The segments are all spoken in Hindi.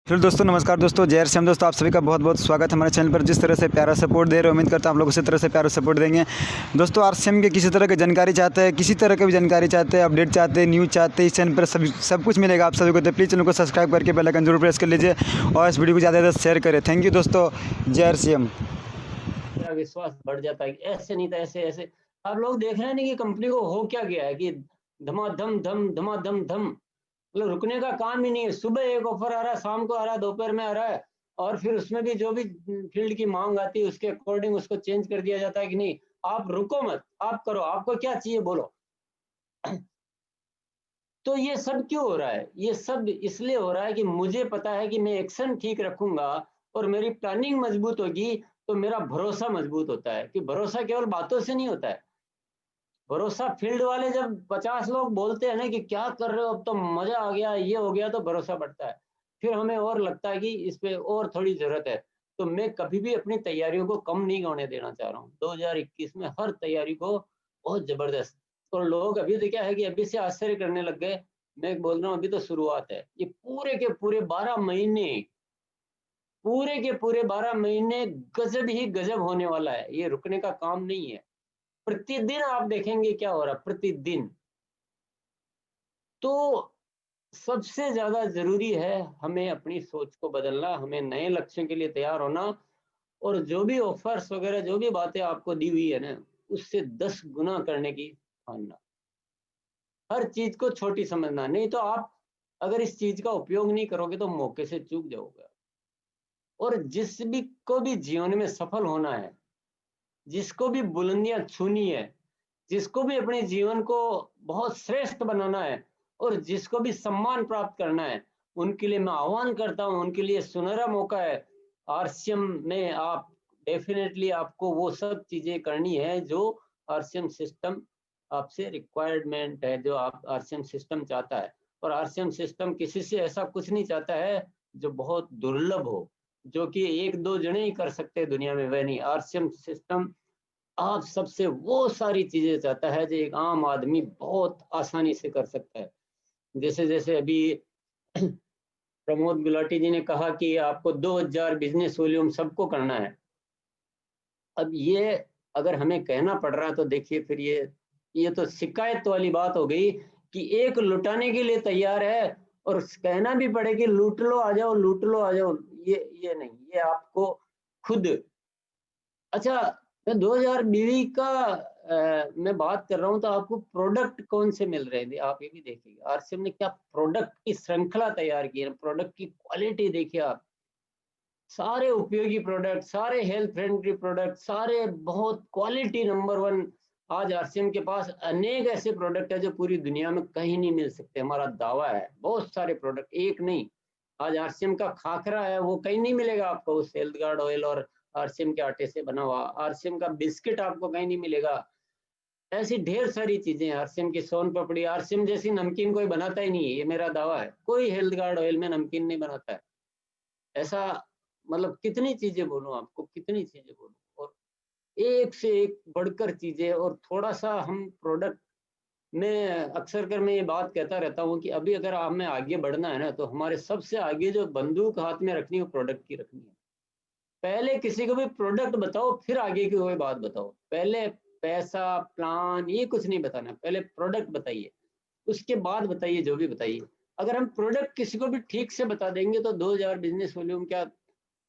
फिर दोस्तों नमस्कार दोस्तों, जय श्याम दोस्तों, आप सभी का बहुत बहुत स्वागत है हमारे चैनल पर। जिस तरह से प्यारा सपोर्ट दे रहे हो, उम्मीद करता हूं आप लोग उसी तरह से प्यारा सपोर्ट देंगे। दोस्तों आरसीएम के किसी तरह की जानकारी चाहते हैं, किसी तरह की भी जानकारी चाहते हैं, अपडेट चाहते हैं, न्यूज़ चाहते हैं, इस चैनल पर सब कुछ मिलेगा आप सभी को। तो प्लीज़ चैनल को सब्सक्राइब करके बेल आइकन जरूर प्रेस कर लीजिए और इस वीडियो को ज़्यादा से ज़्यादा शेयर करें। थैंक यू दोस्तों, जय श्याम। मेरा विश्वास बढ़ जाता है कि ऐसे नहीं तो ऐसे ऐसे। आप लोग देख रहे हैं ना कि कंपनी को हो क्या गया है कि धमाधम धम धमाधम धम, मतलब रुकने का काम ही नहीं है। सुबह एक ऑफर आ रहा है, शाम को आ रहा है, दोपहर में आ रहा है, और फिर उसमें भी जो भी फील्ड की मांग आती है उसके अकॉर्डिंग उसको चेंज कर दिया जाता है कि नहीं आप रुको मत, आप करो, आपको क्या चाहिए बोलो। तो ये सब क्यों हो रहा है? ये सब इसलिए हो रहा है कि मुझे पता है कि मैं एक्शन ठीक रखूंगा और मेरी प्लानिंग मजबूत होगी तो मेरा भरोसा मजबूत होता है। कि भरोसा केवल बातों से नहीं होता है, भरोसा फील्ड वाले जब 50 लोग बोलते हैं ना कि क्या कर रहे हो, अब तो मजा आ गया, ये हो गया, तो भरोसा बढ़ता है। फिर हमें और लगता है कि इस पे और थोड़ी जरूरत है। तो मैं कभी भी अपनी तैयारियों को कम नहीं होने देना चाह रहा हूँ। 2021 में हर तैयारी को बहुत जबरदस्त। और लोग अभी तो क्या है कि अभी से आश्चर्य करने लग गए। मैं बोल रहा हूँ अभी तो शुरुआत है। ये पूरे के पूरे 12 महीने, पूरे के पूरे 12 महीने गजब ही गजब होने वाला है। ये रुकने का काम नहीं है। प्रतिदिन आप देखेंगे क्या हो रहा है, प्रतिदिन। तो सबसे ज्यादा जरूरी है हमें अपनी सोच को बदलना, हमें नए लक्ष्यों के लिए तैयार होना, और जो भी ऑफर्स वगैरह जो भी बातें आपको दी हुई है ना, उससे 10 गुना करने की ठानना। हर चीज को छोटी समझना नहीं, तो आप अगर इस चीज का उपयोग नहीं करोगे तो मौके से चूक जाओगे। और जिस भी को भी जीवन में सफल होना है, जिसको भी बुलंदियां छूनी है, जिसको भी अपने जीवन को बहुत श्रेष्ठ बनाना है, और जिसको भी सम्मान प्राप्त करना है, उनके लिए मैं आह्वान करता हूं, उनके लिए सुनहरा मौका है। आरसीएम में आप डेफिनेटली आपको वो सब चीजें करनी है जो आरसीएम सिस्टम आपसे रिक्वायरमेंट है, जो आप आरसीएम सिस्टम चाहता है। और आरसीएम सिस्टम किसी से ऐसा कुछ नहीं चाहता है जो बहुत दुर्लभ हो, जो कि एक दो जने ही कर सकते हैं दुनिया में, वह नहीं। आरसीएम सिस्टम आप सबसे वो सारी चीजें चाहता है जो एक आम आदमी बहुत आसानी से कर सकता है। जैसे जैसे अभी प्रमोद गुलाटी जी ने कहा कि आपको 2000 बिजनेस वॉल्यूम सबको करना है। अब ये अगर हमें कहना पड़ रहा है तो देखिए फिर ये तो शिकायत वाली बात हो गई कि एक लुटाने के लिए तैयार है और कहना भी पड़े कि लूट लो आ जाओ, लूट लो आ जाओ। ये नहीं, ये आपको खुद। अच्छा, मैं 2000 बीवी का मैं बात कर रहा हूँ, तो आपको प्रोडक्ट कौन से मिल रहे थे आप ये भी देखिए। आरसीएम ने क्या प्रोडक्ट की श्रृंखला तैयार की है, प्रोडक्ट की क्वालिटी देखिए आप। सारे उपयोगी प्रोडक्ट, सारे हेल्थ फ्रेंडली प्रोडक्ट, सारे बहुत क्वालिटी नंबर वन। आज आरसीएम के पास अनेक ऐसे प्रोडक्ट है जो पूरी दुनिया में कहीं नहीं मिल सकते। हमारा दावा है, बहुत सारे प्रोडक्ट, एक नहीं। आज आरसीएम का खाखरा है, वो कहीं नहीं मिलेगा आपको, उस हेल्थ गार्ड ऑयल और आरसीएम के आटे से बना हुआ। आरसीएम का बिस्किट आपको कहीं नहीं मिलेगा। ऐसी ढेर सारी चीजें, आरसीएम की सोन पापड़ी, आरसीएम जैसी नमकीन कोई बनाता ही नहीं है, ये मेरा दावा है। कोई हेल्थ गार्ड ऑयल में नमकीन नहीं बनाता है ऐसा। मतलब कितनी चीजें बोलूं आपको, कितनी चीजें बोलूं, और एक से एक बढ़कर चीजें। और थोड़ा सा हम प्रोडक्ट में अक्सर कर मैं ये बात कहता रहता हूँ कि अभी अगर हमें आगे बढ़ना है ना, तो हमारे सबसे आगे जो बंदूक हाथ में रखनी है वो प्रोडक्ट की रखनी है। पहले किसी को भी प्रोडक्ट बताओ, फिर आगे की कोई बात बताओ। पहले पैसा प्लान ये कुछ नहीं बताना, पहले प्रोडक्ट बताइए, उसके बाद बताइए जो भी बताइए। अगर हम प्रोडक्ट किसी को भी ठीक से बता देंगे तो 2000 बिजनेस वॉल्यूम क्या,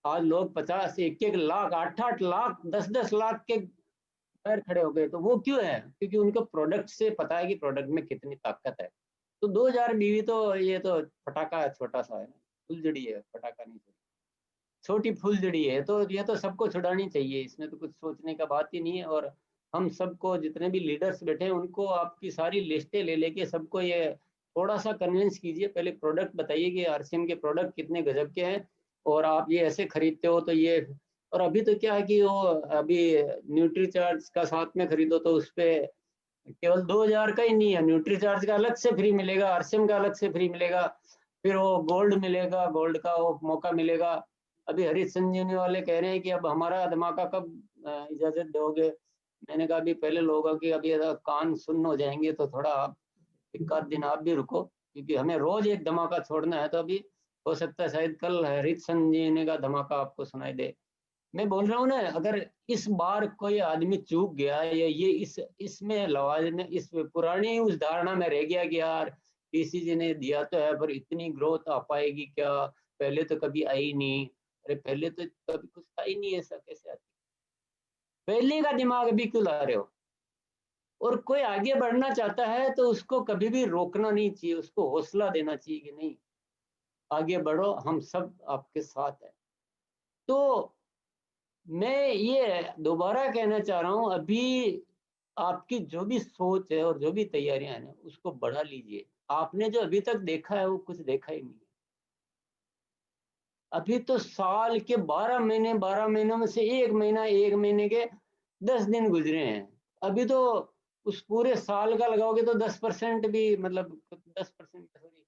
आज लोग 50 1 1 लाख 8 8 लाख 10 10 लाख के पैर खड़े हो गए। तो वो क्यों है? क्योंकि उनको प्रोडक्ट से पता है कि प्रोडक्ट में कितनी ताकत है। तो 2000 बीवी तो ये तो पटाखा है, छोटा सा है, फुलझड़ी है, पटाखा नहीं, छोटी फुलझड़ी है। तो ये तो सबको छुड़ानी चाहिए, इसमें तो कुछ सोचने का बात ही नहीं है। और हम सबको, जितने भी लीडर्स बैठे हैं, उनको आपकी सारी लिस्टें ले लेके सबको ये थोड़ा सा कन्विंस कीजिए। पहले प्रोडक्ट बताइए कि आरसीएम के प्रोडक्ट कितने गजब के हैं, और आप ये ऐसे खरीदते हो तो ये। और अभी तो क्या है कि वो अभी न्यूट्री चार्ज का साथ में खरीदो तो उस पे केवल 2000 का ही नहीं है, न्यूट्री चार्ज का अलग से फ्री मिलेगा, आरसीएम का अलग से फ्री मिलेगा, फिर वो गोल्ड मिलेगा, गोल्ड का वो मौका मिलेगा। अभी हरीश संजीवनी वाले कह रहे हैं कि अब हमारा धमाका कब इजाजत दोगे। मैंने कहा अभी पहले लोगों की अभी कान सुन्न हो जाएंगे तो थोड़ा आप एक आध दिन आप भी रुको, क्योंकि हमें रोज एक धमाका छोड़ना है। तो अभी हो सकता है शायद कल हरित संजीवनी का धमाका आपको सुनाई दे। मैं बोल रहा हूँ ना, अगर इस बार कोई आदमी चूक गया या ये इसमें लवाजम इस पुरानी उस धारणा में रह गया कि यार पीसीजी ने दिया तो है पर इतनी ग्रोथ आ पाएगी क्या, पहले तो कभी आई नहीं, अरे पहले तो कभी कुछ था ही नहीं, ऐसा कैसे आती, पहले का दिमाग अभी क्यों ला रहे हो। और कोई आगे बढ़ना चाहता है तो उसको कभी भी रोकना नहीं चाहिए, उसको हौसला देना चाहिए कि नहीं आगे बढ़ो, हम सब आपके साथ हैं। तो मैं ये दोबारा कहना चाह रहा हूँ, अभी आपकी जो भी सोच है और जो भी तैयारियां हैं ना, उसको बढ़ा लीजिए। आपने जो अभी तक देखा है वो कुछ देखा ही नहीं है। अभी तो साल के 12 महीने, 12 महीनों में से एक महीना, एक महीने के 10 दिन गुजरे हैं। अभी तो उस पूरे साल का लगाओगे तो 10% भी, मतलब 10% सॉरी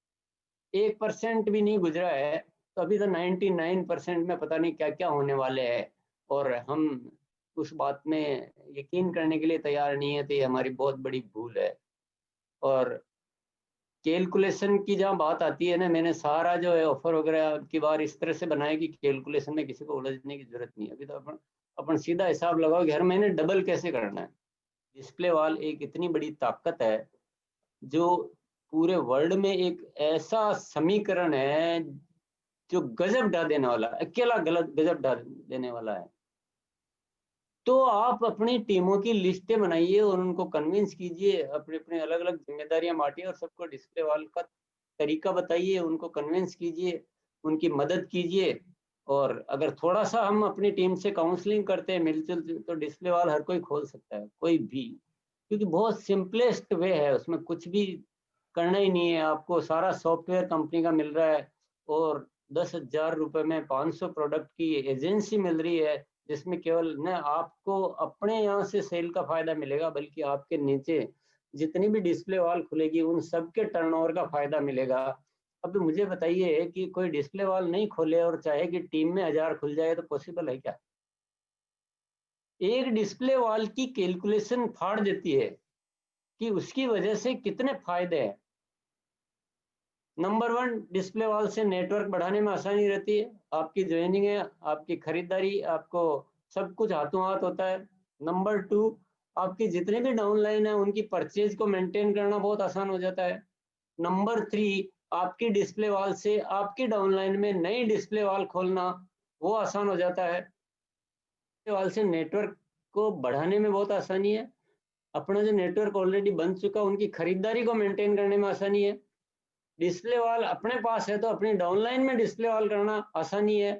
1% भी नहीं गुजरा है। तो अभी तो 99% में पता नहीं क्या क्या होने वाले हैं, और हम उस बात में यकीन करने के लिए तैयार नहीं है, तो ये हमारी बहुत बड़ी भूल है। और कैलकुलेशन की जहाँ बात आती है ना, मैंने सारा जो है ऑफर वगैरह की बार इस तरह से बनाया कि कैलकुलेशन में किसी को उलझने की जरूरत नहीं है। अभी तो अपन सीधा हिसाब लगाओ कि हर महीने डबल कैसे करना है। डिस्प्ले वॉल एक इतनी बड़ी ताकत है जो पूरे वर्ल्ड में एक ऐसा समीकरण है जो गजब ढा देने वाला, अकेला गलत गजब ढा देने वाला है। तो आप अपनी टीमों की लिस्टें बनाइए और उनको कन्विंस कीजिए, अपने अपने अलग अलग जिम्मेदारियां बांटिए और सबको डिस्प्ले वॉल का तरीका बताइए, उनको कन्विंस कीजिए, उनकी मदद कीजिए। और अगर थोड़ा सा हम अपनी टीम से काउंसलिंग करते हैं मिलजुल, तो डिस्प्ले वॉल हर कोई खोल सकता है, कोई भी, क्योंकि बहुत सिंपलेस्ट वे है, उसमें कुछ भी करना ही नहीं है। आपको सारा सॉफ्टवेयर कंपनी का मिल रहा है और 10,000 रुपए में 500 प्रोडक्ट की एजेंसी मिल रही है, जिसमें केवल न आपको अपने यहाँ से सेल का फायदा मिलेगा, बल्कि आपके नीचे जितनी भी डिस्प्ले वॉल खुलेगी उन सबके टर्नओवर का फायदा मिलेगा। अब मुझे बताइए कि कोई डिस्प्ले वॉल नहीं खोले और चाहे कि टीम में 1000 खुल जाए, तो पॉसिबल है क्या? एक डिस्प्ले वॉल की कैलकुलेशन फाड़ देती है कि उसकी वजह से कितने फायदे हैं। नंबर 1, डिस्प्ले वॉल से नेटवर्क बढ़ाने में आसानी रहती है, आपकी ज्वाइनिंग है, आपकी खरीदारी, आपको सब कुछ हाथों हाथ होता है। नंबर 2, आपके जितने भी डाउनलाइन है उनकी परचेज को मेंटेन करना बहुत आसान हो जाता है। नंबर 3, आपकी डिस्प्ले वॉल से आपकी डाउनलाइन में नई डिस्प्ले वॉल खोलना वो आसान हो जाता है। डिस्प्ले वॉल से नेटवर्क को बढ़ाने में बहुत आसानी है, अपना जो नेटवर्क ऑलरेडी बन चुका उनकी खरीदारी को मेंटेन करने में आसानी है। डिस्प्ले वॉल अपने पास है तो अपनी डाउनलाइन में डिस्प्ले वॉल करना आसानी है।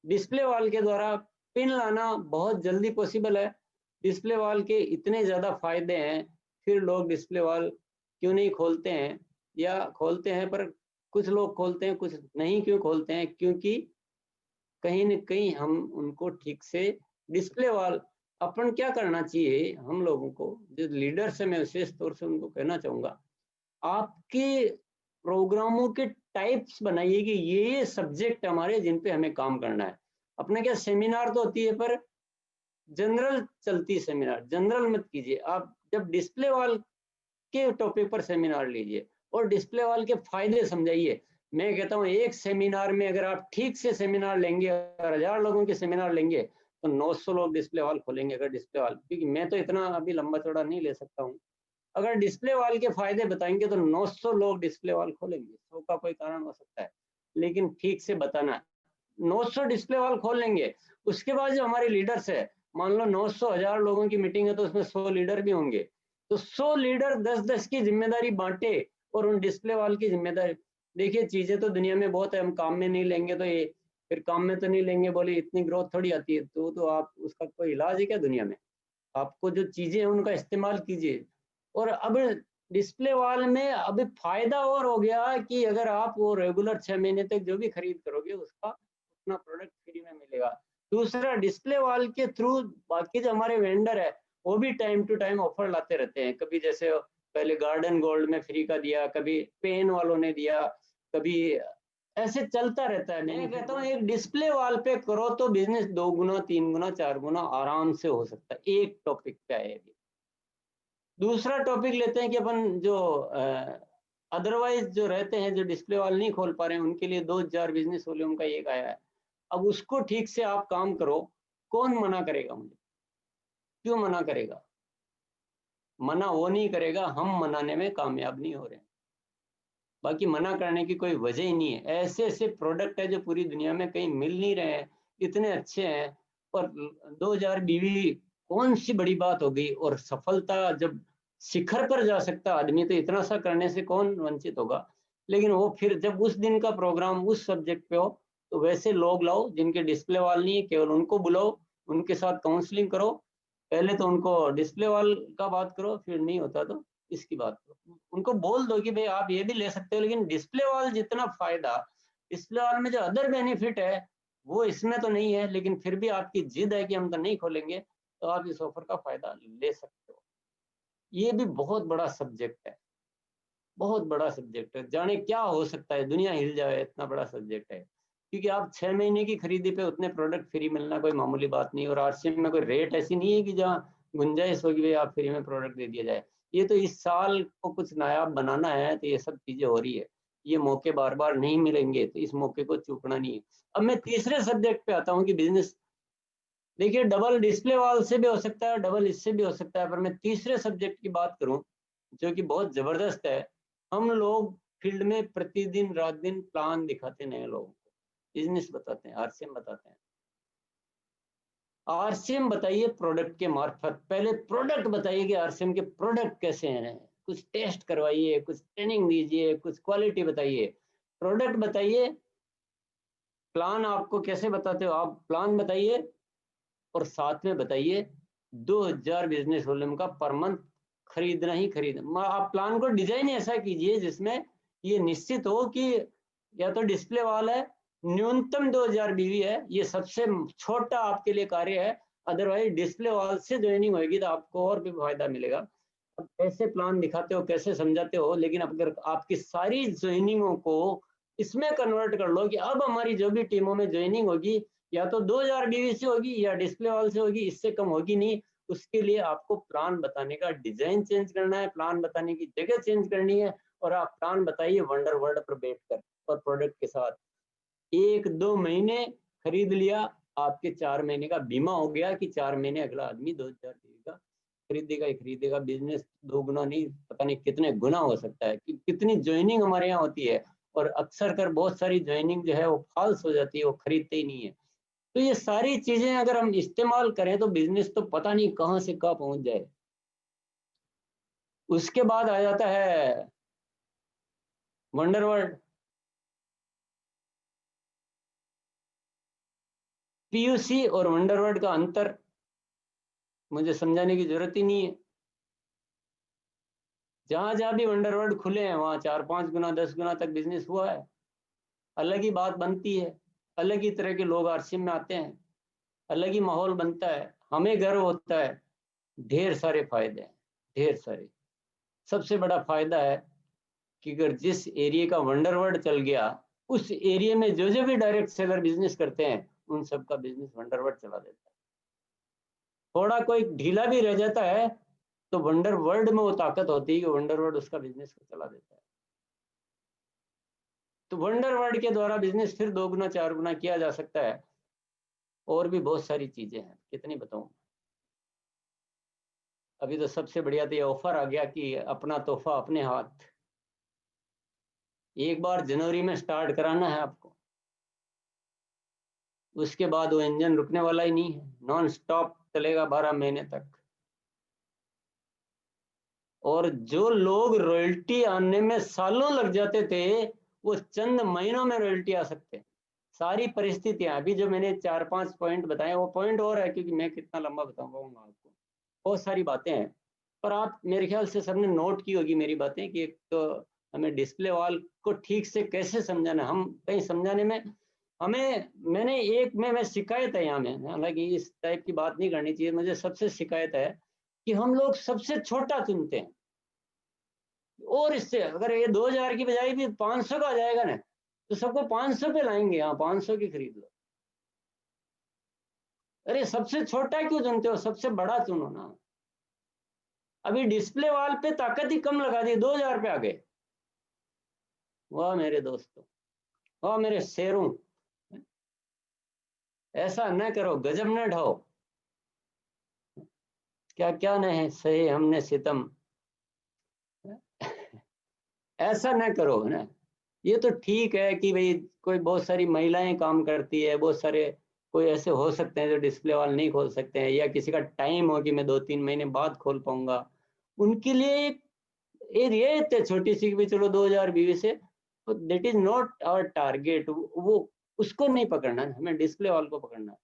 डिस्प्ले वॉल के द्वारा पिन लाना बहुत जल्दी पॉसिबल है। डिस्प्ले वॉल के इतने ज़्यादा फायदे हैं, फिर लोग डिस्प्ले वॉल क्यों नहीं खोलते हैं, या खोलते हैं पर कुछ लोग खोलते हैं, कुछ नहीं क्यों खोलते हैं? क्योंकि कहीं न कहीं हम उनको ठीक से डिस्प्ले वॉल, अपन क्या करना चाहिए हम लोगों को, जो लीडर्स है मैं विशेष तौर से उनको कहना चाहूँगा, आपके प्रोग्रामों के टाइप्स बनाइए कि ये सब्जेक्ट हमारे जिन पे हमें काम करना है। अपने क्या सेमिनार तो होती है पर जनरल चलती है सेमिनार, जनरल मत कीजिए। आप जब डिस्प्ले वॉल के टॉपिक पर सेमिनार लीजिए और डिस्प्ले वॉल के फायदे समझाइए। मैं कहता हूँ एक सेमिनार में अगर आप ठीक से सेमिनार लेंगे और 1000 लोगों के सेमिनार लेंगे तो 900 लोग डिस्प्ले वॉल खोलेंगे। अगर डिस्प्ले वॉल, क्योंकि मैं तो इतना अभी लंबा चौड़ा नहीं ले सकता हूँ, अगर डिस्प्ले वॉल के फायदे बताएंगे तो 900 लोग डिस्प्ले वॉल खोलेंगे। 100 का कोई कारण हो सकता है, लेकिन ठीक से बताना। 900 डिस्प्ले वॉल खोल लेंगे, उसके बाद जो हमारे लीडर्स है, मान लो 900 1000 लोगों की मीटिंग है तो उसमें 100 लीडर भी होंगे, तो 100 लीडर 10-10 की जिम्मेदारी बांटे और उन डिस्प्ले वॉल की जिम्मेदारी। देखिए चीजें तो दुनिया में बहुत है, हम काम में नहीं लेंगे तो ये, फिर काम में तो नहीं लेंगे बोले इतनी ग्रोथ थोड़ी आती है, तो आप उसका कोई इलाज है क्या दुनिया में? आपको जो चीजें हैं उनका इस्तेमाल कीजिए। और अब डिस्प्ले वॉल में अब फायदा और हो गया कि अगर आप वो रेगुलर 6 महीने तक जो भी खरीद करोगे उसका अपना प्रोडक्ट फ्री में मिलेगा। दूसरा, डिस्प्ले वॉल के थ्रू बाकी जो हमारे वेंडर है वो भी टाइम टू टाइम ऑफर लाते रहते हैं। कभी जैसे पहले गार्डन गोल्ड में फ्री का दिया, कभी पेन वालों ने दिया, कभी ऐसे चलता रहता है। मैं कहता हूँ एक डिस्प्ले वॉल पे करो तो बिजनेस 2 गुना 3 गुना 4 गुना आराम से हो सकता है, एक टॉपिक पे है। दूसरा टॉपिक लेते हैं कि अपन जो अदरवाइज जो रहते हैं, जो डिस्प्ले वाल नहीं खोल पा रहे हैं, उनके लिए 2000 बिजनेस वॉल्यूम का एक आया है। अब उसको ठीक से आप काम करो, कौन मना करेगा मुझे? क्यों मना करेगा? मना वो नहीं करेगा, हम मनाने में कामयाब नहीं हो रहे हैं। बाकी मना करने की कोई वजह ही नहीं है। ऐसे ऐसे प्रोडक्ट है जो पूरी दुनिया में कहीं मिल नहीं रहे हैं, इतने अच्छे हैं। और 2000 बीवी कौन सी बड़ी बात हो गई? और सफलता जब शिखर पर जा सकता आदमी, तो इतना सा करने से कौन वंचित होगा? लेकिन वो फिर जब उस दिन का प्रोग्राम उस सब्जेक्ट पे हो, तो वैसे लोग लाओ जिनके डिस्प्ले वाल नहीं है, केवल उनको बुलाओ, उनके साथ काउंसलिंग करो। पहले तो उनको डिस्प्ले वाल का बात करो, फिर नहीं होता तो इसकी बात करो। उनको बोल दो कि भाई आप ये भी ले सकते हो, लेकिन डिस्प्ले वाल जितना फायदा, डिस्प्ले वाल में जो अदर बेनिफिट है वो इसमें तो नहीं है, लेकिन फिर भी आपकी जिद है कि हम तो नहीं खोलेंगे, तो आप इस ऑफर का फायदा ले सकते हो। ये भी बहुत बड़ा सब्जेक्ट है, बहुत बड़ा सब्जेक्ट है। जाने क्या हो सकता है, दुनिया हिल जाए, इतना बड़ा सब्जेक्ट है। क्योंकि आप 6 महीने की खरीदी पे उतने प्रोडक्ट फ्री मिलना कोई मामूली बात नहीं। और आरसीएम में कोई रेट ऐसी नहीं है कि जहाँ गुंजाइश होगी भाई आप फ्री में प्रोडक्ट दे दिया जाए। ये तो इस साल को कुछ नायाब बनाना है, तो ये सब चीजें हो रही है। ये मौके बार बार नहीं मिलेंगे, तो इस मौके को चूकना नहीं है। अब मैं तीसरे सब्जेक्ट पे आता हूँ कि बिजनेस, देखिए डबल डिस्प्ले वाल से भी हो सकता है, डबल इससे भी हो सकता है, पर मैं तीसरे सब्जेक्ट की बात करूं जो कि बहुत जबरदस्त है। हम लोग फील्ड में प्रतिदिन रात दिन प्लान दिखाते नए लोगों को, बिजनेस बताते हैं, आरसीएम बताते हैं। आरसीएम बताइए प्रोडक्ट के मार्फत, पहले प्रोडक्ट बताइए कि आरसीएम के प्रोडक्ट कैसे हैं, कुछ टेस्ट करवाइए, कुछ ट्रेनिंग दीजिए, कुछ क्वालिटी बताइए। प्रोडक्ट बताइए, प्लान आपको कैसे बताते हो आप प्लान बताइए, और साथ में बताइए 2000 बिजनेस वॉल्यूम का पर मंथ खरीदना ही खरीदना। आप प्लान को डिजाइन ऐसा कीजिए जिसमें ये निश्चित हो कि या तो डिस्प्ले वाल है, न्यूनतम 2000 बीवी है, ये सबसे छोटा आपके लिए कार्य है। अदरवाइज डिस्प्ले वाल से ज्वाइनिंग होगी तो आपको और भी फायदा मिलेगा। अब कैसे प्लान दिखाते हो, कैसे समझाते हो, लेकिन अगर आपकी सारी ज्वाइनिंगों को इसमें कन्वर्ट कर लो कि अब हमारी जो भी टीमों में ज्वाइनिंग होगी या तो 2000 बीवी से होगी या डिस्प्ले वाल से होगी, इससे कम होगी नहीं। उसके लिए आपको प्लान बताने का डिजाइन चेंज करना है, प्लान बताने की जगह चेंज करनी है। और आप प्लान बताइए वंडर वर्ल्ड पर बैठकर और प्रोडक्ट के साथ। 1-2 महीने खरीद लिया, आपके 4 महीने का बीमा हो गया कि 4 महीने अगला आदमी 2000 का खरीदेगा ही खरीदेगा। बिजनेस 2 गुना नहीं, पता नहीं कितने गुना हो सकता है। कि कितनी ज्वाइनिंग हमारे यहाँ होती है, और अक्सर कर बहुत सारी ज्वाइनिंग जो है वो फॉल्स हो जाती है, वो खरीदते ही नहीं है। तो ये सारी चीजें अगर हम इस्तेमाल करें तो बिजनेस तो पता नहीं कहां से कहां पहुंच जाए। उसके बाद आ जाता है वंडर वर्ल्ड। पीयूसी और वंडर वर्ल्ड का अंतर मुझे समझाने की जरूरत ही नहीं है। जहां जहां भी वंडर वर्ल्ड खुले हैं वहां 4-5 गुना 10 गुना तक बिजनेस हुआ है। अलग ही बात बनती है, अलग ही तरह के लोग आरसीएम में आते हैं, अलग ही माहौल बनता है, हमें गर्व होता है। ढेर सारे फायदे हैं, ढेर सारे। सबसे बड़ा फायदा है कि अगर जिस एरिया का वंडर वर्ल्ड चल गया, उस एरिया में जो जो भी डायरेक्ट सेलर बिजनेस करते हैं उन सबका बिजनेस वंडर वर्ल्ड चला देता है। थोड़ा कोई ढीला भी रह जाता है तो वंडर वर्ल्ड में वो ताकत होती है कि वंडर वर्ल्ड उसका बिजनेस को चला देता है। तो वंडर वर्ल्ड के द्वारा बिजनेस फिर 2 गुना 4 गुना किया जा सकता है। और भी बहुत सारी चीजें हैं, कितनी बताऊं। अभी तो सबसे बढ़िया तो ये ऑफर आ गया कि अपना तोहफा अपने हाथ। एक बार जनवरी में स्टार्ट कराना है आपको, उसके बाद वो इंजन रुकने वाला ही नहीं है, नॉन स्टॉप चलेगा 12 महीने तक। और जो लोग रॉयल्टी आने में सालों लग जाते थे, वो चंद महीनों में रॉयल्टी आ सकते हैं। सारी परिस्थितियां, अभी जो मैंने 4-5 पॉइंट बताए, वो पॉइंट और है क्योंकि मैं कितना लंबा बताऊंगा आपको, बहुत सारी बातें हैं। पर आप मेरे ख्याल से सबने नोट की होगी मेरी बातें कि एक तो हमें डिस्प्ले वॉल को ठीक से कैसे समझाना। हम कहीं समझाने में हमें, मैंने एक में मैं शिकायत है यहाँ में, हालांकि इस टाइप की बात नहीं करनी चाहिए, मुझे सबसे शिकायत है कि हम लोग सबसे छोटा चुनते हैं। और इससे अगर ये 2000 की बजाय भी 500 का आ जाएगा ना, तो सबको 500 पे लाएंगे, हाँ 500 की खरीद लो। अरे सबसे छोटा क्यों चुनते हो, सबसे बड़ा चुनो ना। अभी डिस्प्ले वाल पे ताकत ही कम लगा दी, 2000 पे आ गए। वाह मेरे दोस्तों, वाह मेरे शेरों, ऐसा न करो, गजब न ढाओ, क्या क्या न है सहे हमने सितम, ऐसा न करो, है ना। ये तो ठीक है कि भाई कोई बहुत सारी महिलाएं काम करती है, बहुत सारे कोई ऐसे हो सकते हैं जो डिस्प्ले वाल नहीं खोल सकते हैं, या किसी का टाइम हो कि मैं 2-3 महीने बाद खोल पाऊंगा, उनके लिए ये रियायत है छोटी सी कि भाई चलो 2020 से, तो that is not our target, वो उसको नहीं पकड़ना है, हमें डिस्प्ले वाल को पकड़ना है।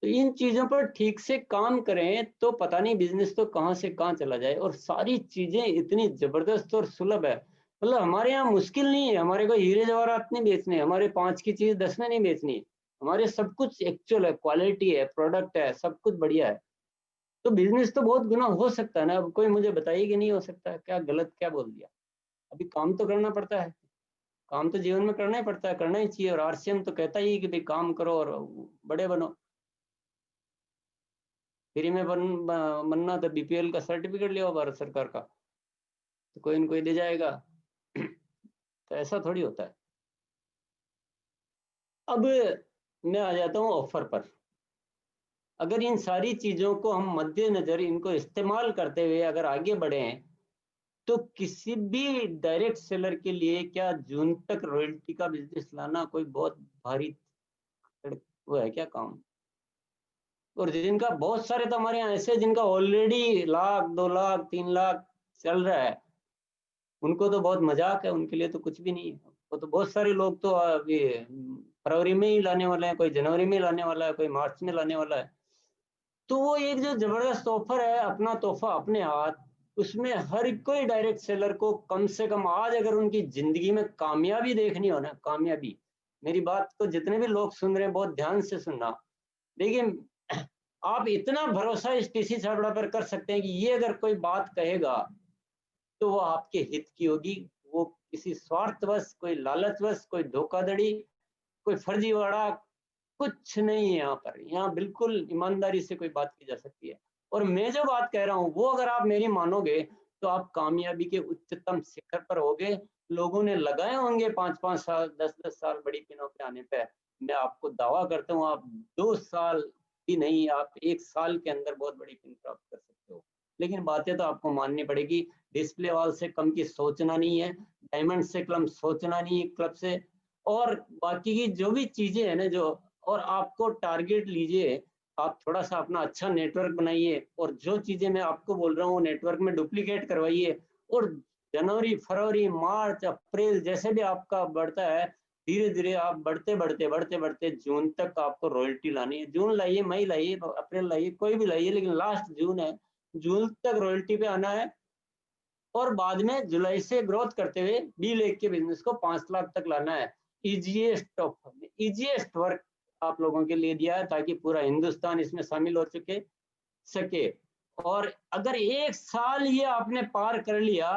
तो इन चीजों पर ठीक से काम करें तो पता नहीं बिजनेस तो कहाँ से कहाँ चला जाए, और सारी चीजें इतनी जबरदस्त और सुलभ है, मतलब हमारे यहाँ मुश्किल नहीं है, हमारे को हीरे जवाहरात नहीं बेचने, हमारे 5 की चीज 10 में नहीं बेचनी, हमारे सब कुछ एक्चुअल है, क्वालिटी है, प्रोडक्ट है, सब कुछ बढ़िया है। तो बिजनेस तो बहुत गुना हो सकता है ना, अब कोई मुझे बताइए कि नहीं हो सकता, क्या गलत क्या बोल दिया। अभी काम तो करना पड़ता है, काम तो जीवन में करना ही पड़ता है, करना ही चाहिए, और आरसीएम तो कहता ही है कि भाई काम करो और बड़े बनो। फ्री में बनना तो बीपीएल का सर्टिफिकेट लिया भारत सरकार का, तो कोई न कोई दे जाएगा। तो ऐसा थोड़ी होता है। अब मैं आ जाता हूँ ऑफर पर। अगर इन सारी चीजों को हम मद्देनजर इनको इस्तेमाल करते हुए अगर आगे बढ़े हैं, तो किसी भी डायरेक्ट सेलर के लिए क्या जून तक रॉयल्टी का बिजनेस लाना कोई बहुत भारी वो है क्या काम। और जिनका बहुत सारे तो हमारे यहाँ ऐसे जिनका ऑलरेडी लाख 2 लाख 3 लाख चल रहा है, उनको तो बहुत मजाक है, उनके लिए तो कुछ भी नहीं है। वो तो बहुत सारे लोग तो अभी फरवरी में ही लाने वाले हैं, कोई जनवरी में लाने वाला है, कोई मार्च में लाने वाला है। तो वो एक जो जबरदस्त ऑफर है, अपना तोहफा अपने हाथ, उसमें हर कोई डायरेक्ट सेलर को कम से कम आज अगर उनकी जिंदगी में कामयाबी देखनी हो ना, कामयाबी, मेरी बात को जितने भी लोग सुन रहे हैं बहुत ध्यान से सुनना। देखिए, आप इतना भरोसा इस टीसी छाबड़ा पर कर सकते हैं कि ये अगर कोई बात कहेगा तो वो आपके हित की होगी, वो किसी स्वार्थवश, कोई लालचवश, कोई धोखाधड़ी, कोई फर्जीवाड़ा कुछ नहीं है यहाँ पर। यहाँ बिल्कुल ईमानदारी से कोई बात की जा सकती है। और मैं जो बात कह रहा हूँ वो अगर आप मेरी मानोगे तो आप कामयाबी के उच्चतम शिखर पर होगे। लोगों ने लगाए होंगे 5-5 साल, 10-10 साल बड़ी पिनों पे आने पे। मैं आपको दावा करता हूँ आप 2 साल भी नहीं, आप 1 साल के अंदर बहुत बड़ी पिन प्राप्त कर सकते हो। लेकिन बातें तो आपको माननी पड़ेगी। डिस्प्ले वॉल से कम की सोचना नहीं है, डायमंड से कम सोचना नहीं है क्लब से, और बाकी की जो भी चीजें है ना जो, और आपको टारगेट लीजिए, आप थोड़ा सा अपना अच्छा नेटवर्क बनाइए, और जो चीजें मैं आपको बोल रहा हूँ नेटवर्क में डुप्लीकेट करवाइए, और जनवरी फरवरी मार्च अप्रैल जैसे भी आपका बढ़ता है, धीरे धीरे आप बढ़ते बढ़ते बढ़ते बढ़ते जून तक आपको रॉयल्टी लानी है। जून लाइए, मई लाइए, अप्रैल लाइए, कोई भी लाइए, लेकिन लास्ट जून है, जून तक रॉयल्टी पे आना है। और बाद में जुलाई से ग्रोथ करते हुए बी लेक के बिजनेस को 5 लाख तक लाना है। इजीएस्ट वर्क आप लोगों के लिए दिया है ताकि पूरा हिंदुस्तान इसमें शामिल हो सके। और अगर 1 साल ये आपने पार कर लिया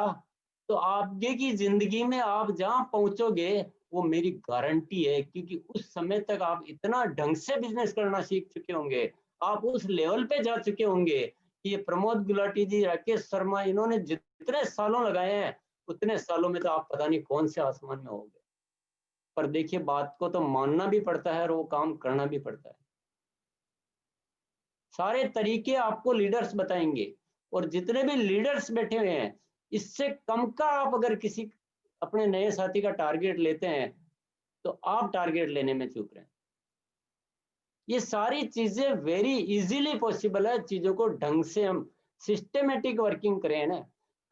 तो आगे की जिंदगी में आप जहां पहुंचोगे वो मेरी गारंटी है, क्योंकि उस समय तक आप इतना ढंग से बिजनेस करना सीख चुके होंगे, आप उस लेवल पे जा चुके होंगे कि ये प्रमोद गुलाटी जी, राकेश शर्मा, इन्होंने जितने सालों लगाए हैं उतने सालों में तो आप पता नहीं कौन से आसमान में होंगे। पर देखिए, बात को तो मानना भी पड़ता है और वो काम करना भी पड़ता है। सारे तरीके आपको लीडर्स बताएंगे, और जितने भी लीडर्स बैठे हुए हैं, इससे कम का आप अगर किसी अपने नए साथी का टारगेट लेते हैं तो आप टारगेट लेने में चूक रहे हैं। ये सारी चीजें वेरी इजीली पॉसिबल है। चीजों को ढंग से हम सिस्टमेटिक वर्किंग करें ना,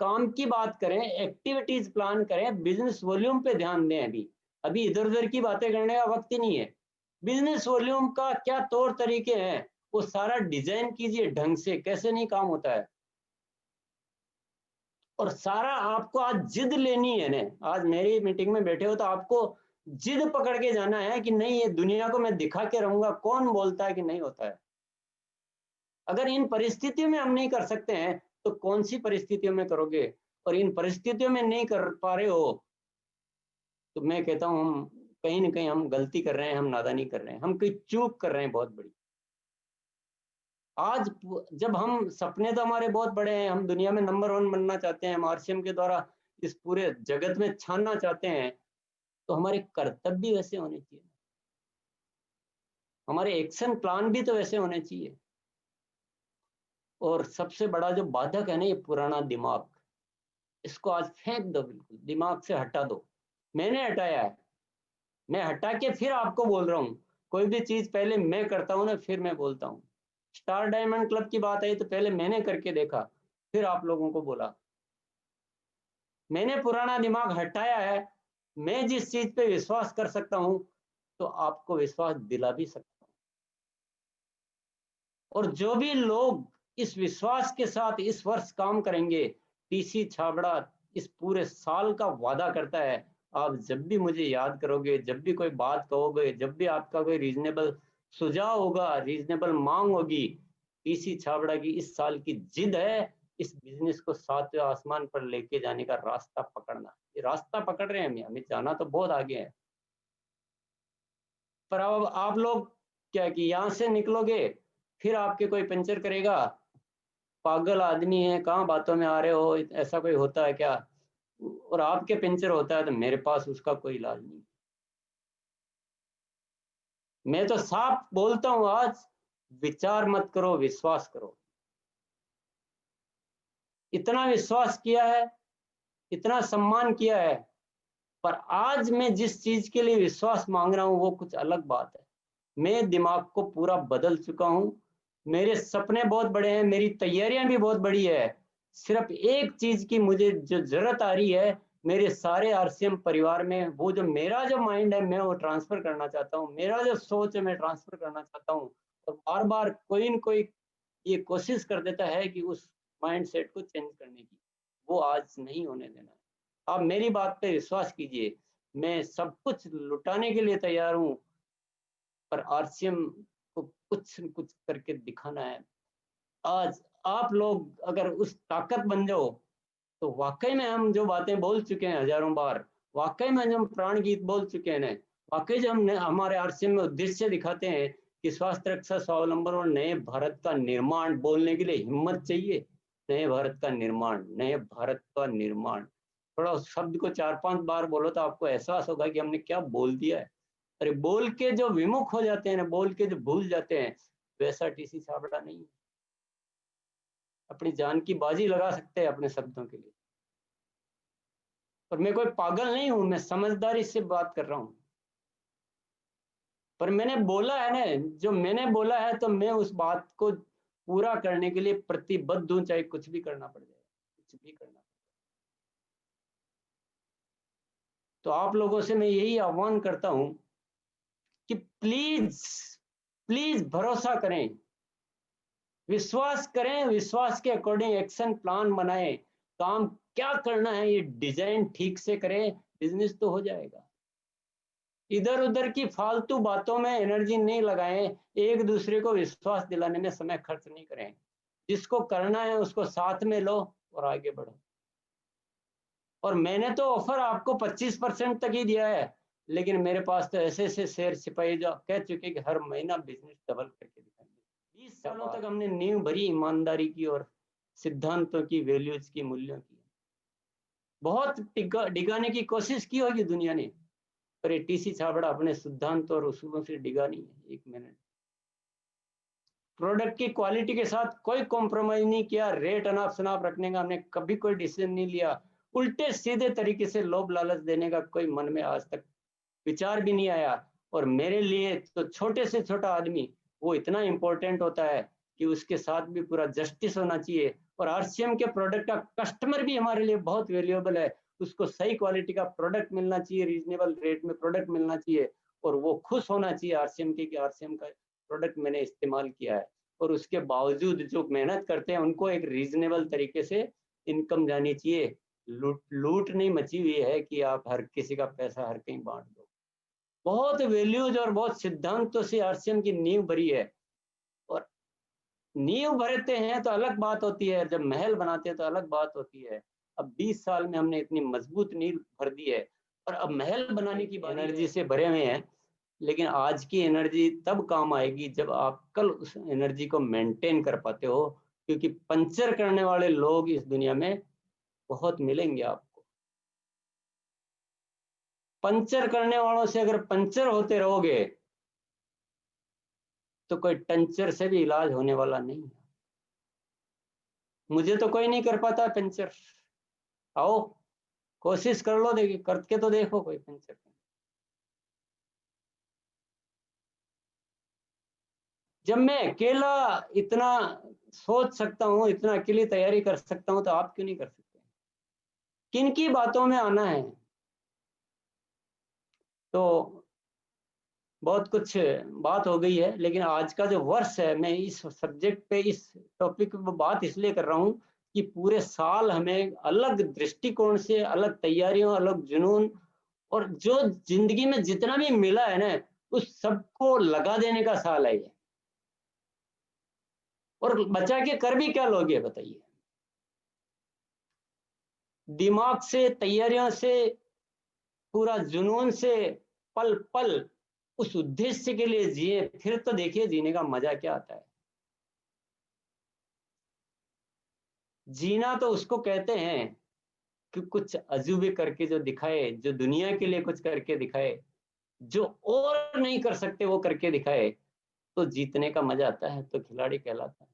काम की बात करें, एक्टिविटीज प्लान करें, बिजनेस वॉल्यूम पे ध्यान दें। अभी अभी इधर उधर की बातें करने का वक्त ही नहीं है। बिजनेस वॉल्यूम का क्या तौर तरीके हैं वो सारा डिजाइन कीजिए ढंग से, कैसे नहीं काम होता है। और सारा आपको आज जिद लेनी है ना, आज मेरी मीटिंग में बैठे हो तो आपको जिद पकड़ के जाना है कि नहीं, ये दुनिया को मैं दिखा के रहूंगा कौन बोलता है कि नहीं होता है। अगर इन परिस्थितियों में हम नहीं कर सकते हैं तो कौन सी परिस्थितियों में करोगे। और इन परिस्थितियों में नहीं कर पा रहे हो तो मैं कहता हूँ हम कहीं ना कहीं हम गलती कर रहे हैं, हम नादानी कर रहे हैं, हम कोई चूक कर रहे हैं बहुत बड़ी। आज जब हम, सपने तो हमारे बहुत बड़े हैं, हम दुनिया में नंबर 1 बनना चाहते हैं, हम आरसीएम के द्वारा इस पूरे जगत में छानना चाहते हैं, तो हमारे कर्तव्य भी वैसे होने चाहिए, हमारे एक्शन प्लान भी तो वैसे होने चाहिए। और सबसे बड़ा जो बाधक है ना, ये पुराना दिमाग, इसको आज फेंक दो, बिल्कुल दिमाग से हटा दो। मैंने हटाया है, मैं हटा के फिर आपको बोल रहा हूँ। कोई भी चीज पहले मैं करता हूँ ना, फिर मैं बोलता हूँ। स्टार डायमंड क्लब की बात आई तो पहले मैंने करके देखा, फिर आप लोगों को बोला। मैंने पुराना दिमाग हटाया है। मैं जिस चीज पे विश्वास कर सकता हूँ तो आपको विश्वास दिला भी सकता हूँ। और जो भी लोग इस विश्वास के साथ इस वर्ष काम करेंगे, टीसी छाबड़ा इस पूरे साल का वादा करता है, आप जब भी मुझे याद करोगे, जब भी कोई बात कहोगे, जब भी आपका कोई रीजनेबल सुझाव होगा, रीजनेबल मांग होगी, टीसी छाबड़ा की इस साल की जिद है इस बिजनेस को सातवें आसमान पर लेके जाने का रास्ता पकड़ना। ये रास्ता पकड़ रहे हैं, हमें जाना तो बहुत आगे है। पर अब आप लोग क्या कि यहाँ से निकलोगे, फिर आपके कोई पंचर करेगा, पागल आदमी है, कहाँ बातों में आ रहे हो, ऐसा कोई होता है क्या? और आपके पंचर होता है तो मेरे पास उसका कोई इलाज नहीं। मैं तो साफ बोलता हूँ आज, विचार मत करो, विश्वास करो। इतना विश्वास किया है, इतना सम्मान किया है, पर आज मैं जिस चीज के लिए विश्वास मांग रहा हूँ वो कुछ अलग बात है। मैं दिमाग को पूरा बदल चुका हूँ, मेरे सपने बहुत बड़े हैं, मेरी तैयारियां भी बहुत बड़ी है। सिर्फ एक चीज की मुझे जो जरूरत आ रही है, मेरे सारे आरसीएम परिवार में वो जो मेरा जो माइंड है मैं वो ट्रांसफर करना चाहता हूँ, मेरा जो सोच है मैं ट्रांसफर करना चाहता हूँ। और बार बार कोई न कोई ये कोशिश कर देता है कि उस माइंड सेट को चेंज करने की, वो आज नहीं होने देना है। आप मेरी बात पे विश्वास कीजिए, मैं सब कुछ लुटाने के लिए तैयार हूँ, पर आरसीएम को कुछ न कुछ करके दिखाना है। आज आप लोग अगर उस ताकत बन जाओ, तो वाकई में हम जो बातें बोल चुके हैं हजारों बार, वाकई में जो हम प्राण गीत बोल चुके हैं, वाकई जो हमने हमारे आरसीएम में उद्देश्य दिखाते हैं कि स्वास्थ्य रक्षा स्वावलंबन और नए भारत का निर्माण, बोलने के लिए हिम्मत चाहिए। नए भारत का निर्माण, नए भारत का निर्माण, थोड़ा उस शब्द को 4-5 बार बोलो तो आपको एहसास होगा कि हमने क्या बोल दिया है। अरे बोल के जो विमुख हो जाते हैं ना, बोल के जो भूल जाते हैं, वैसा टीसी छाबड़ा नहीं। अपनी जान की बाजी लगा सकते हैं अपने शब्दों के लिए। पर मैं कोई पागल नहीं हूं, मैं समझदारी से बात कर रहा हूं। पर मैंने बोला है ना, जो मैंने बोला है तो मैं उस बात को पूरा करने के लिए प्रतिबद्ध हूं, चाहे कुछ भी करना पड़ जाए, कुछ भी करना। तो आप लोगों से मैं यही आह्वान करता हूं कि प्लीज प्लीज भरोसा करें, विश्वास करें, विश्वास के अकॉर्डिंग एक्शन प्लान बनाएं, काम क्या करना है ये डिजाइन ठीक से करें, बिजनेस तो हो जाएगा। इधर उधर की फालतू बातों में एनर्जी नहीं लगाएं, एक दूसरे को विश्वास दिलाने में समय खर्च नहीं करें। जिसको करना है उसको साथ में लो और आगे बढ़ो। और मैंने तो ऑफर आपको 25% तक ही दिया है, लेकिन मेरे पास तो ऐसे ऐसे शेयर सिपाही जो कह चुके कि हर महीना बिजनेस डबल करके दिखाएंगे। 20 सालों तक हमने नींव भरी ईमानदारी की और सिद्धांतों की, वैल्यूज की, मूल्यों की। बहुत डिगाने की कोशिश की होगी दुनिया ने, पर ये टीसी छाबड़ा अपने सिद्धांत और उसूलों से डिगा नहीं है एक मिनट। प्रोडक्ट की क्वालिटी के साथ कोई कॉम्प्रोमाइज नहीं किया, रेट अनाप शनाप रखने का हमने कभी कोई डिसीजन नहीं लिया, उल्टे सीधे तरीके से लोभ लालच देने का कोई मन में आज तक विचार भी नहीं आया। और मेरे लिए तो छोटे से छोटा आदमी वो इतना इंपॉर्टेंट होता है कि उसके साथ भी पूरा जस्टिस होना चाहिए। और आरसीएम के प्रोडक्ट का कस्टमर भी हमारे लिए बहुत वैल्यूएबल है, उसको सही क्वालिटी का प्रोडक्ट मिलना चाहिए, रीजनेबल रेट में प्रोडक्ट मिलना चाहिए, और वो खुश होना चाहिए आरसीएम के कि आरसीएम का प्रोडक्ट मैंने इस्तेमाल किया है। और उसके बावजूद जो मेहनत करते हैं उनको एक रीजनेबल तरीके से इनकम जानी चाहिए। लूट लूट नहीं मची हुई है कि आप हर किसी का पैसा हर कहीं बांट दो। बहुत वैल्यूज और बहुत सिद्धांतों से आरसीएम की नींव भरी है। और नींव भरते हैं तो अलग बात होती है, जब महल बनाते हैं तो अलग बात होती है। अब 20 साल में हमने इतनी मजबूत नींव भर दी है, और अब महल बनाने की एनर्जी से भरे हुए हैं। लेकिन आज की एनर्जी तब काम आएगी जब आप कल उस एनर्जी को मेंटेन कर पाते हो, क्योंकि पंचर करने वाले लोग इस दुनिया में बहुत मिलेंगे आपको। पंचर करने वालों से अगर पंचर होते रहोगे तो कोई टंचर से भी इलाज होने वाला नहीं है। मुझे तो कोई नहीं कर पाता पंचर। आओ कोशिश कर लो, देखिए करके तो देखो कोई पंचर। जब मैं अकेला इतना सोच सकता हूँ, इतना अकेली तैयारी कर सकता हूँ, तो आप क्यों नहीं कर सकते? किन की बातों में आना है? तो बहुत कुछ बात हो गई है, लेकिन आज का जो वर्ष है, मैं इस सब्जेक्ट पे, इस टॉपिक पे बात इसलिए कर रहा हूँ कि पूरे साल हमें अलग दृष्टिकोण से, अलग तैयारियों, अलग जुनून, और जो जिंदगी में जितना भी मिला है ना, उस सबको लगा देने का साल है ये। और बचा के कर भी क्या लोगे बताइए? दिमाग से, तैयारियों से, पूरा जुनून से, पल पल उस उद्देश्य के लिए जिए, फिर तो देखिए जीने का मजा क्या आता है। जीना तो उसको कहते हैं कि कुछ अजूबे करके जो दिखाए, जो दुनिया के लिए कुछ करके दिखाए, जो और नहीं कर सकते वो करके दिखाए, तो जीतने का मजा आता है, तो खिलाड़ी कहलाता है।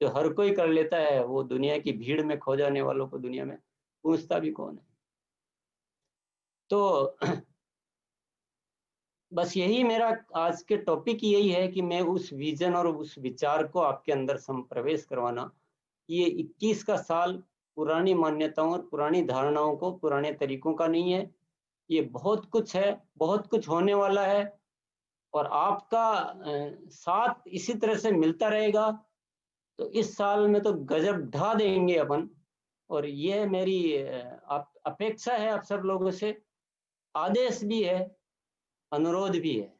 जो हर कोई कर लेता है, वो दुनिया की भीड़ में खो जाने वालों को दुनिया में पूछता भी कौन है? तो बस यही मेरा आज के टॉपिक यही है कि मैं उस विजन और उस विचार को आपके अंदर संप्रवेश करवाना। ये 21 का साल पुरानी मान्यताओं और पुरानी धारणाओं को, पुराने तरीकों का नहीं है। ये बहुत कुछ है, बहुत कुछ होने वाला है, और आपका साथ इसी तरह से मिलता रहेगा तो इस साल में तो गजब ढा देंगे अपन। और ये मेरी अपेक्षा है आप सब लोगों से, आदेश भी है, अनुरोध भी है,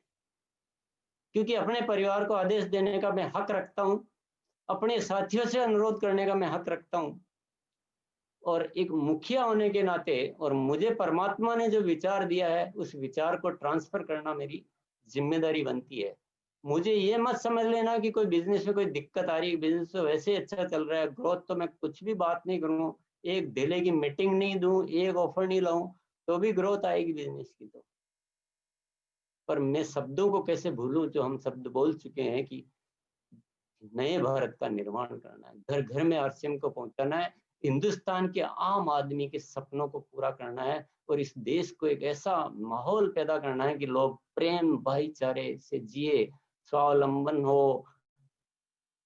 क्योंकि अपने परिवार को आदेश देने का मैं हक रखता हूँ, अपने साथियों से अनुरोध करने का मैं हक रखता हूँ, और एक मुखिया होने के नाते, और मुझे परमात्मा ने जो विचार दिया है उस विचार को ट्रांसफर करना मेरी जिम्मेदारी बनती है। मुझे ये मत समझ लेना कि कोई बिजनेस में कोई दिक्कत आ रही है, बिजनेस तो वैसे अच्छा चल रहा है, ग्रोथ तो मैं कुछ भी बात नहीं करूँ, एक ढेले की मीटिंग नहीं दूं, एक ऑफर नहीं लाऊं, तो भी ग्रोथ आएगी बिजनेस की। तो पर मैं शब्दों को कैसे भूलूं जो हम शब्द बोल चुके हैं कि नए भारत का निर्माण करना है, घर घर में आरसीएम को पहुंचाना है, हिंदुस्तान के आम आदमी के सपनों को पूरा करना है, और इस देश को एक ऐसा माहौल पैदा करना है कि लोग प्रेम भाईचारे से जिए, स्वावलंबन हो,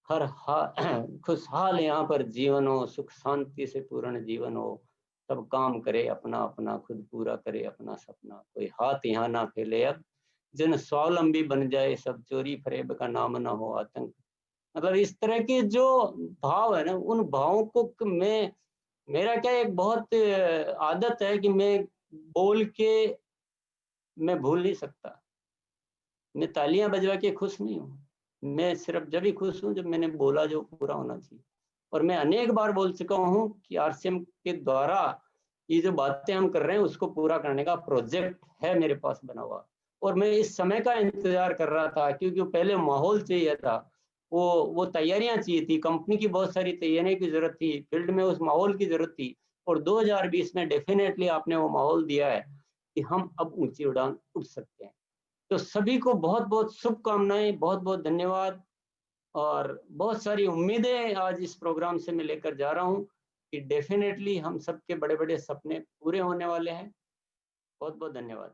हर खुशहाल यहाँ पर जीवन हो, सुख शांति से पूर्ण जीवन हो, सब काम करे अपना अपना, खुद पूरा करे अपना सपना, कोई हाथ यहाँ ना फैले, अब जन स्वावलंबी बन जाए, सब चोरी फरेब का नाम ना हो आतंक। मतलब इस तरह के जो भाव है ना, उन भावों को मैं, मेरा क्या एक बहुत आदत है कि मैं बोल के मैं भूल नहीं सकता। मैं तालियां बजवा के खुश नहीं हूँ, मैं सिर्फ जब ही खुश हूँ जब मैंने बोला जो पूरा होना चाहिए। और मैं अनेक बार बोल चुका हूँ कि आरसीएम के द्वारा ये जो बातें हम कर रहे हैं उसको पूरा करने का प्रोजेक्ट है मेरे पास बना हुआ, और मैं इस समय का इंतजार कर रहा था, क्योंकि पहले माहौल चाहिए था, वो तैयारियां चाहिए थी, कंपनी की बहुत सारी तैयारियों की जरूरत थी, फील्ड में उस माहौल की जरूरत थी, और 2020 में डेफिनेटली आपने वो माहौल दिया है कि हम अब ऊंची उड़ान उड़ सकते हैं। तो सभी को बहुत बहुत शुभकामनाएं, बहुत बहुत धन्यवाद, और बहुत सारी उम्मीदें आज इस प्रोग्राम से मैं लेकर जा रहा हूं कि डेफिनेटली हम सबके बड़े बड़े सपने पूरे होने वाले हैं। बहुत बहुत धन्यवाद।